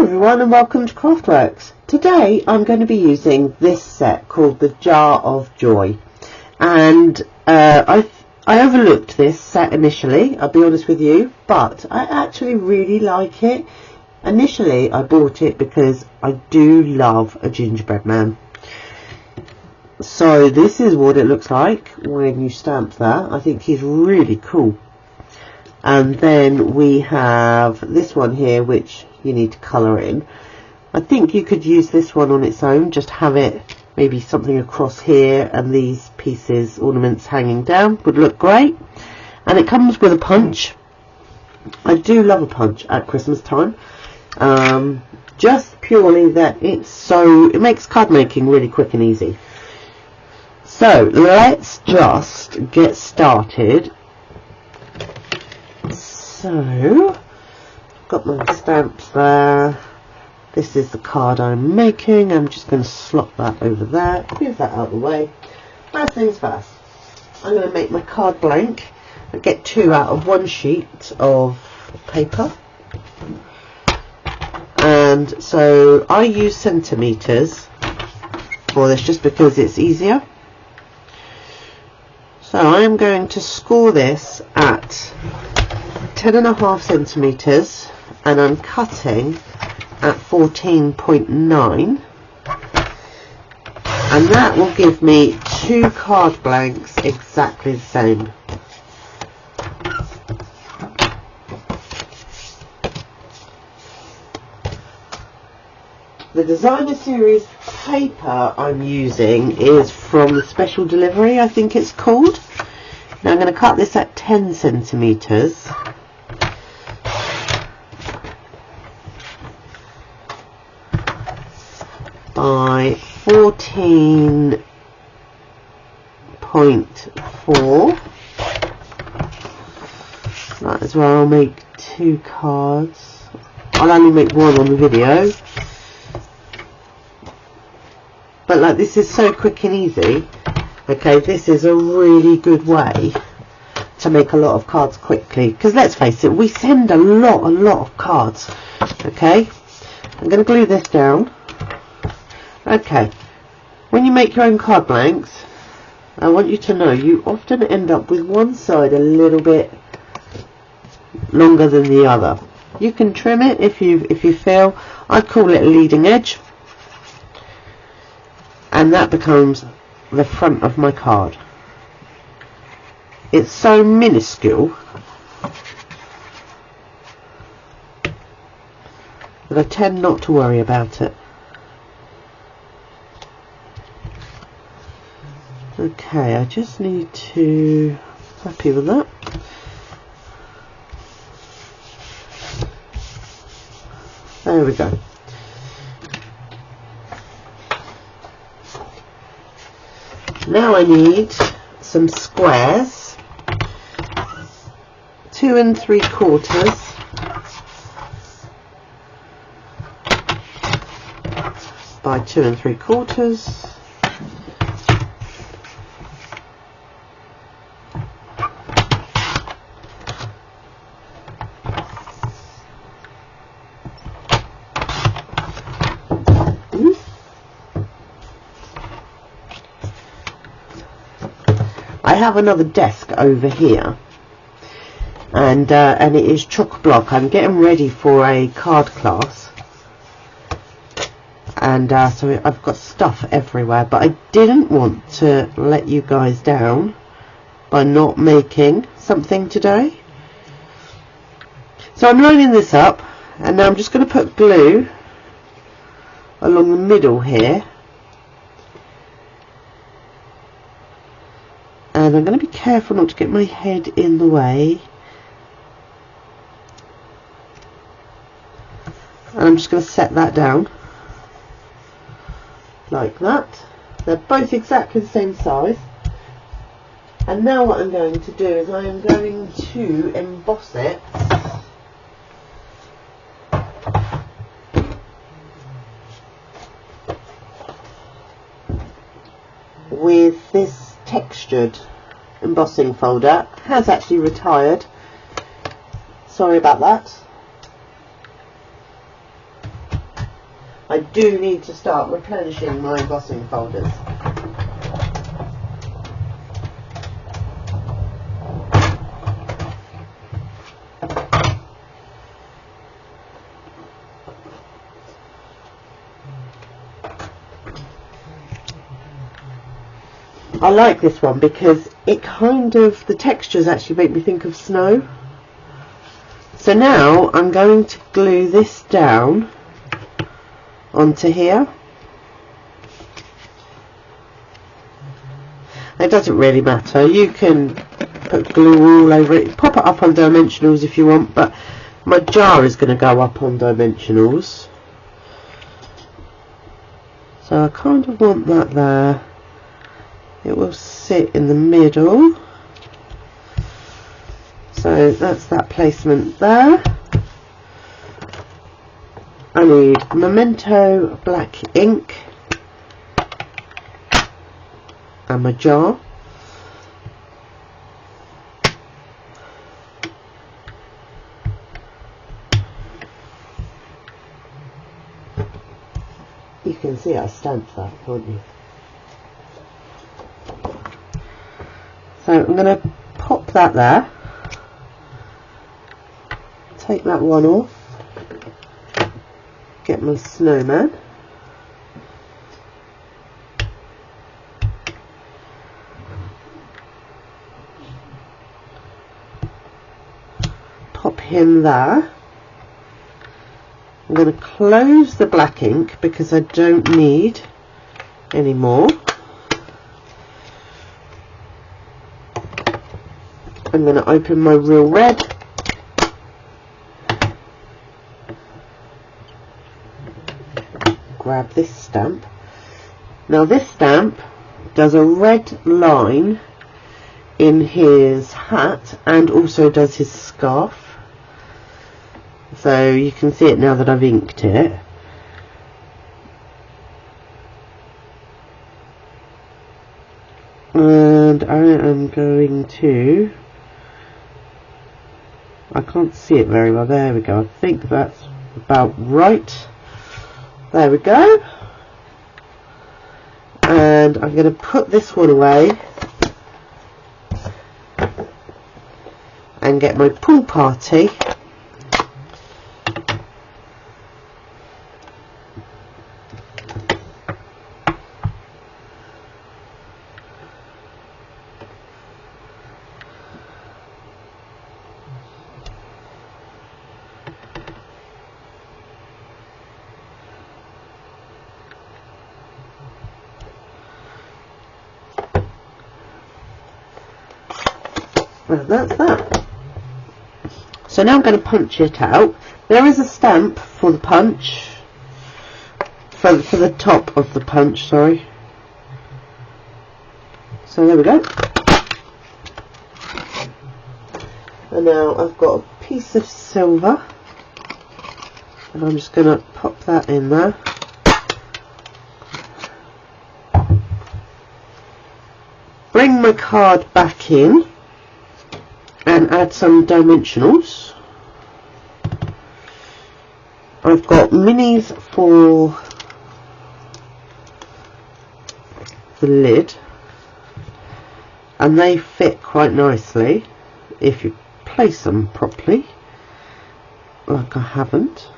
everyone and welcome to Craftworks. Today I'm going to be using this set called the Jar of Joy, and I overlooked this set initially, I'll be honest with you, but I actually really like it. Initially I bought it because I do love a gingerbread man. So this is what it looks like when you stamp that. I think he's really cool. And then we have this one here which you need to colour in. I think you could use this one on its own, just have it maybe something across here and these pieces, ornaments hanging down, would look great. And it comes with a punch. I do love a punch at Christmas time, just purely that it makes card making really quick and easy. So let's just get started. So, got my stamps there. This is the card I'm making. I'm just going to slot that over there. Move that out of the way. First things first, I'm going to make my card blank. I get 2 out of 1 sheet of paper. And so I use centimetres for this just because it's easier. So I'm going to score this at 10.5 centimetres, and I'm cutting at 14.9, and that will give me 2 card blanks exactly the same. The Designer Series paper I'm using is from the Special Delivery, I think it's called. Now I'm going to cut this at 10 centimetres. By 14.4. That is where I'll make 2 cards. I'll only make 1 on the video. But like, this is so quick and easy. Okay, this is a really good way to make a lot of cards quickly. Because let's face it, we send a lot of cards. Okay, I'm going to glue this down. Okay, when you make your own card blanks, I want you to know you often end up with one side a little bit longer than the other. You can trim it if you feel. I call it a leading edge, and that becomes the front of my card. It's so minuscule that I tend not to worry about it. Okay, I just need to, happy with that. There we go. Now I need some squares, 2 3/4 by 2 3/4. I have another desk over here, and it is chock block. I'm getting ready for a card class, and so I've got stuff everywhere, but I didn't want to let you guys down by not making something today. So I'm lining this up, and now I'm just going to put glue along the middle here. And I'm going to be careful not to get my head in the way. And I'm just going to set that down like that. They're both exactly the same size. And now what I'm going to do is I am going to emboss it with this textured embossing folder. Has actually retired, sorry about that. I do need to start replenishing my embossing folders. I like this one because it kind of, the textures actually make me think of snow. So now I'm going to glue this down onto here. It doesn't really matter, you can put glue all over it, pop it up on dimensionals if you want, but my jar is going to go up on dimensionals, so I kind of want that there. It will sit in the middle, so that's that placement there. I need Memento black ink and my jar. You can see I stamped that, can't you? So I'm going to pop that there, take that one off, get my snowman, pop him there. I'm going to close the black ink because I don't need any more. I'm going to open my Real Red, grab this stamp. Now this stamp does a red line in his hat and also does his scarf, so you can see it now that I've inked it. And I am going to, I can't see it very well, there we go, I think that's about right. There we go. And I'm going to put this one away and get my pool party and that's that. So now I'm going to punch it out. There is a stamp for the punch, for the top of the punch, sorry. So there we go. And now I've got a piece of silver, and I'm just going to pop that in there. Bring my card back in and add some dimensionals. I've got minis for the lid, and they fit quite nicely if you place them properly, like I haven't.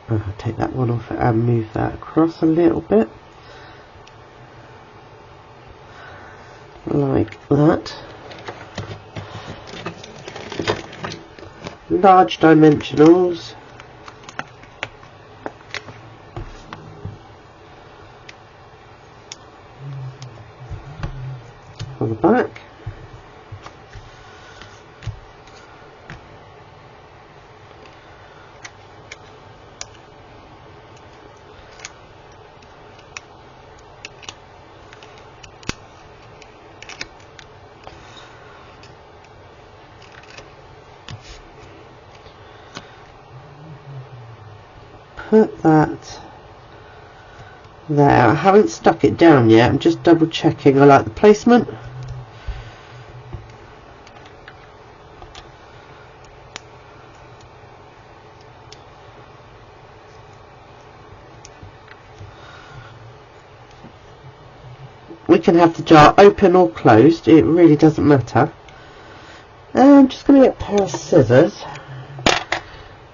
I'll take that one off and move that across a little bit, like that. Large dimensionals. For the back. Put that There, I haven't stuck it down yet, I'm just double checking I like the placement. We can have the jar open or closed, it really doesn't matter. And I'm just going to get a pair of scissors.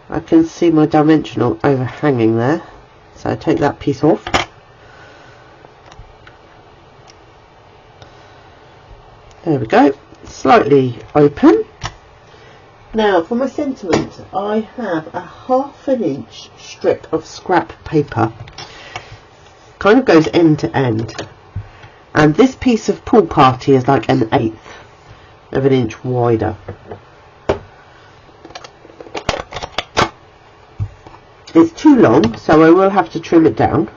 I can see my dimensional overhanging there, so I take that piece off. There we go, slightly open. Now for my sentiment, I have a 1/2 inch strip of scrap paper. Kind of goes end to end. And this piece of pool party is like 1/8 of an inch wider. It's too long, so I will have to trim it down.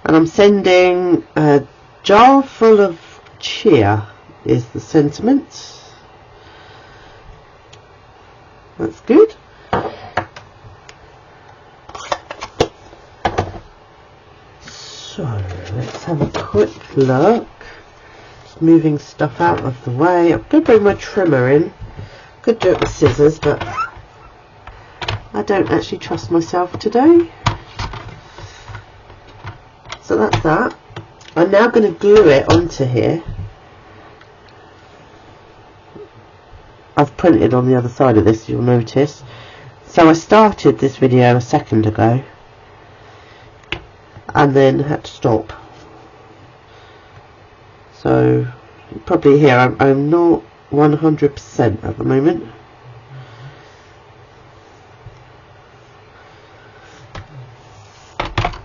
And I'm sending a jar full of cheer is the sentiment. That's good. So let's have a quick look. Just moving stuff out of the way. I'm going to bring my trimmer in. Could do it with scissors, but I don't actually trust myself today. So that's that. I'm now going to glue it onto here. I've printed on the other side of this, you'll notice. So I started this video a second ago and then had to stop. So you probably hear I'm not 100% at the moment.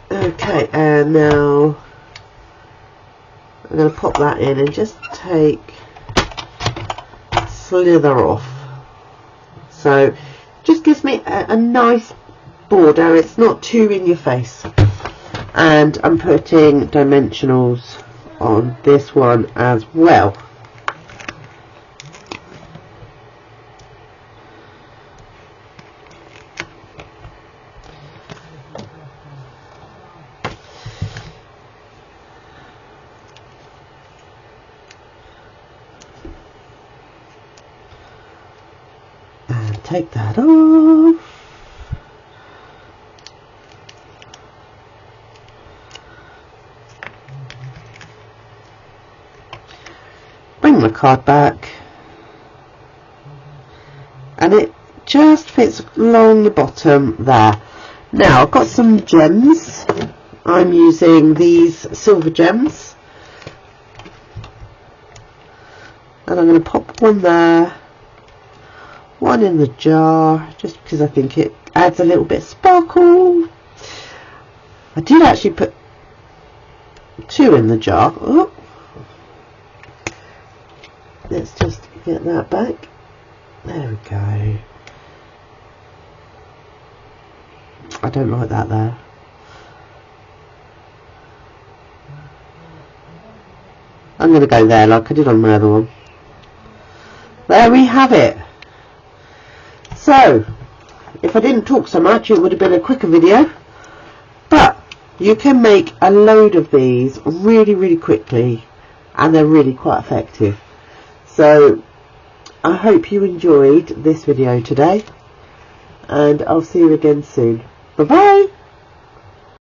Okay, and now I'm going to pop that in and just take slither off. So just gives me a nice border, it's not too in your face. And I'm putting dimensionals on this one as well. And take that off. Bring my card back, and it just fits along the bottom there. Now I've got some gems. I'm using these silver gems, and I'm going to pop one there, one in the jar, just because I think it adds a little bit of sparkle. I did actually put 2 in the jar. Oh. Let's just get that back. There we go. I don't like that there. I'm going to go there like I did on my other one. There we have it. So, if I didn't talk so much, it would have been a quicker video. But you can make a load of these really, really quickly, and they're really quite effective. So I hope you enjoyed this video today, and I'll see you again soon. Bye bye.